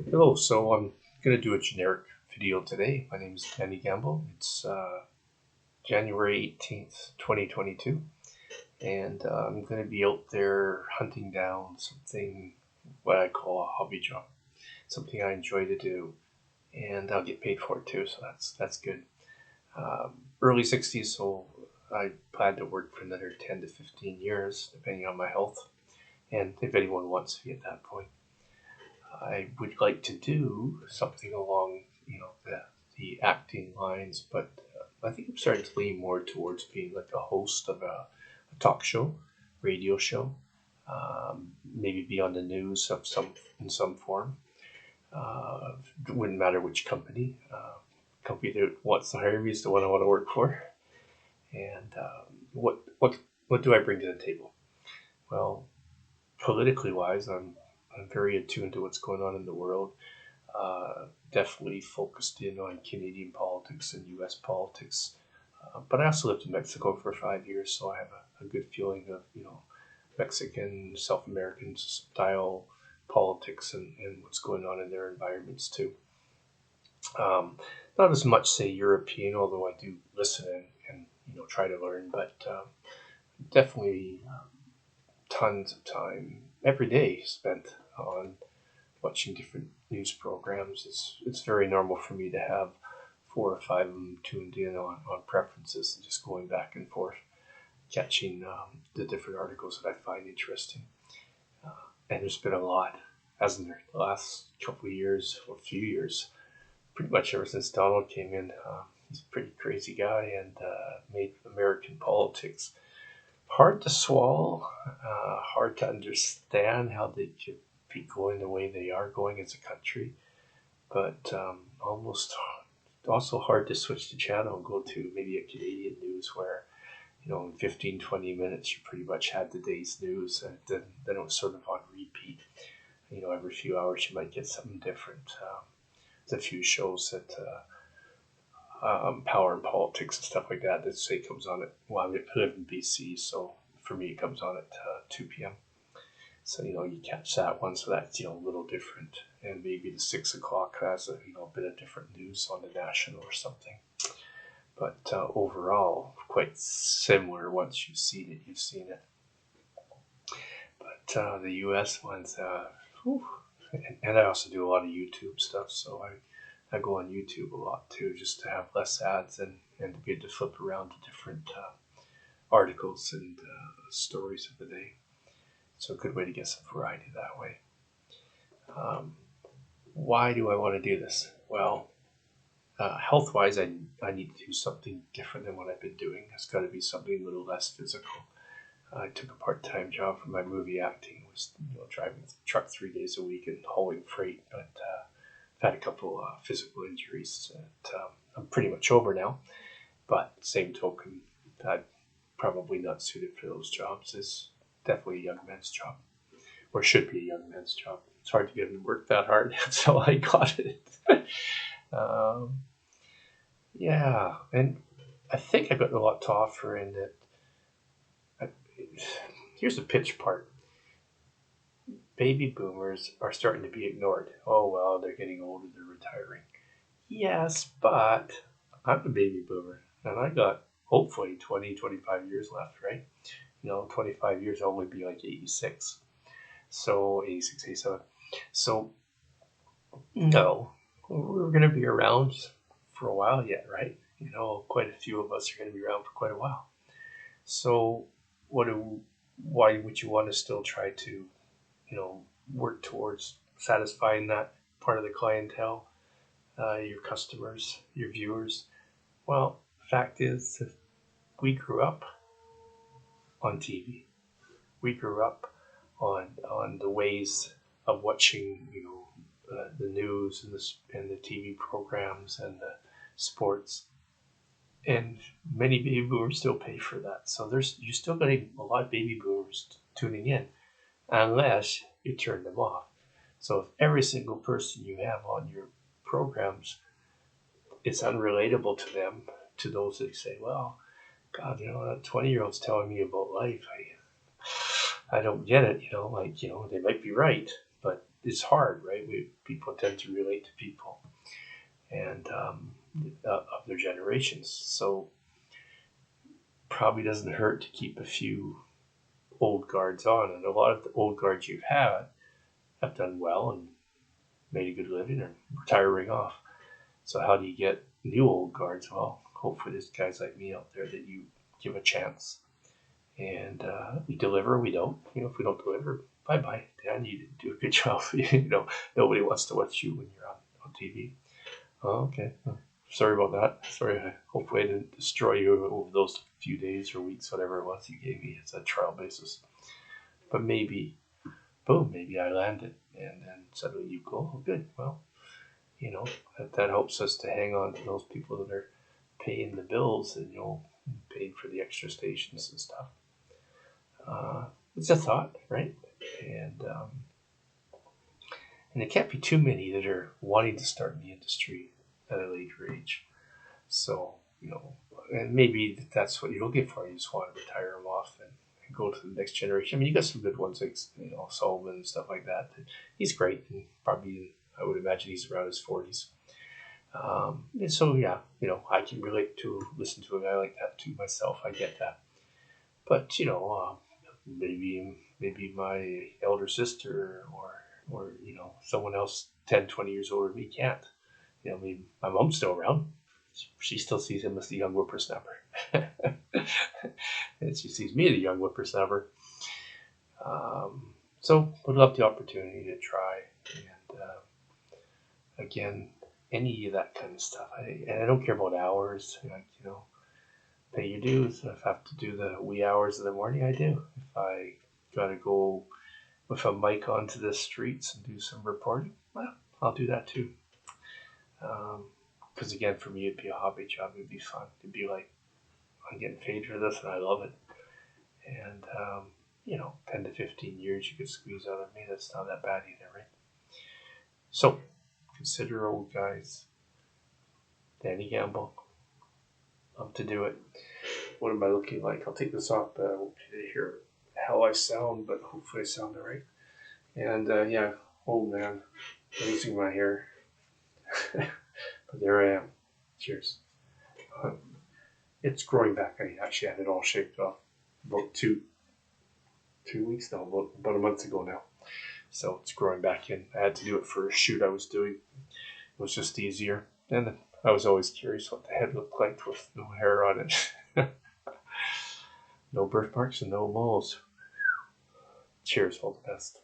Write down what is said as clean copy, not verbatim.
Hello, so I'm going to do a generic video today. My name is Danny Gamble. It's January 18th, 2022, and I'm going to be out there hunting down something what I call a hobby job, something I enjoy to do, and I'll get paid for it too, so that's good. Early 60s, so I plan to work for another 10 to 15 years, depending on my health, and if anyone wants me at that point. I would like to do something along, the acting lines, but I think I'm starting to lean more towards being like a host of a talk show, radio show, maybe be on the news of some in some form. It wouldn't matter which company. Company that wants to hire me is the one I want to work for. And what do I bring to the table? Well, politically wise, I'm very attuned to what's going on in the world. Definitely focused in on Canadian politics and U.S. politics. But I also lived in Mexico for 5 years, so I have a good feeling of Mexican, South American style politics and what's going on in their environments too. Um, Not as much say European, although I do listen and try to learn, but definitely tons of time every day spent on watching different news programs. It's very normal for me to have four or five of them tuned in on preferences and just going back and forth, catching the different articles that I find interesting. Uh, and there's been a lot, hasn't there, the last couple of years or few years, pretty much ever since Donald came in. He's a pretty crazy guy and made American politics hard to swallow, hard to understand how they could be going the way they are going as a country, but almost also hard to switch the channel and go to maybe a Canadian news where, in 15, 20 minutes, you pretty much had the day's news, and then it was sort of on repeat. Every few hours you might get something different. There's a few shows that Power and Politics and stuff like that that say comes on at, well, I live in BC, so for me it comes on at 2 p.m. So, you catch that one, so that's, a little different. And maybe the 6 o'clock has a bit of different news on the national or something. But overall, quite similar. Once you've seen it, you've seen it. But the US ones, and I also do a lot of YouTube stuff, so I go on YouTube a lot too, just to have less ads and to be able to flip around to different articles and stories of the day. So a good way to get some variety that way. Um, why do I want to do this? Well, health-wise, I need to do something different than what I've been doing. It's got to be something a little less physical. I took a part-time job for my movie acting. It was driving the truck 3 days a week and hauling freight, but I've had a couple physical injuries that I'm pretty much over now. But same token, I'm probably not suited for those jobs. It's definitely a young man's job, or should be a young man's job. It's hard to get him to work that hard, so I got it. um, yeah, and I think I got a lot to offer in that. I, Here's the pitch part. Baby boomers are starting to be ignored. Oh, well, they're getting older, they're retiring. Yes, but I'm a baby boomer, and I got hopefully 20, 25 years left, right? 25 years, I'll only be like 86. So 86, 87. So, no, we're going to be around for a while yet, right? Quite a few of us are going to be around for quite a while. So, why would you want to still try to, work towards satisfying that part of the clientele, your customers, your viewers? Well, the fact is, that we grew up on TV. We grew up on the ways of watching, the news and the TV programs and the sports, and many baby boomers still pay for that. So you're still getting a lot of baby boomers tuning in, unless you turn them off. So if every single person you have on your programs is unrelatable to them, to those that say, well, God, that 20-year-old's telling me about life. I don't get it. They might be right, but it's hard, right? people tend to relate to people and of their generations. So probably doesn't hurt to keep a few old guards on, and a lot of the old guards you've had have done well and made a good living or retiring off. So how do you get new old guards? Well, hopefully there's guys like me out there that you give a chance, and we deliver. We don't. If we don't deliver, bye bye, Dan. You didn't do a good job. Nobody wants to watch you when you're on TV. Oh, okay. Sorry about that. Sorry. Hopefully I didn't destroy you over those few days or weeks, whatever it was you gave me as a trial basis. But maybe, boom, maybe I landed, and then suddenly you go, oh, good. Well, that helps us to hang on to those people that are paying the bills and paying for the extra stations and stuff. It's a thought, right? And there can't be too many that are wanting to start in the industry at a later age. So, and maybe that's what you're looking for. You just want to retire them off and go to the next generation. I mean, you got some good ones like, Sullivan and stuff like that. He's great. And probably, I would imagine he's around his 40s. And so, yeah, I can relate to listen to a guy like that too myself. I get that. But, maybe my elder sister or someone else 10, 20 years older than me can't. Maybe my mom's still around. She still sees him as the young whippersnapper. And she sees me as a young whippersnapper. So would love the opportunity to try. And again, any of that kind of stuff. And I don't care about hours. Pay your dues. If I have to do the wee hours of the morning, I do. If I got to go with a mic onto the streets and do some reporting, well, I'll do that too. Because again, for me, it'd be a hobby job. It'd be fun. It'd be like, I'm getting paid for this and I love it. And, 10 to 15 years you could squeeze out of me. That's not that bad either, right? So, consider old guys. Danny Gamble. Love to do it. What am I looking like? I'll take this off, but I won't be to hear how I sound, but hopefully I sound all right. And, old man, losing my hair. But there I am. Cheers. It's growing back. I actually had it all shaped off about 2 weeks now, about a month ago now. So it's growing back in. I had to do it for a shoot I was doing. It was just easier. And I was always curious what the head looked like with no hair on it. No birthmarks and no moles. Cheers, all the best.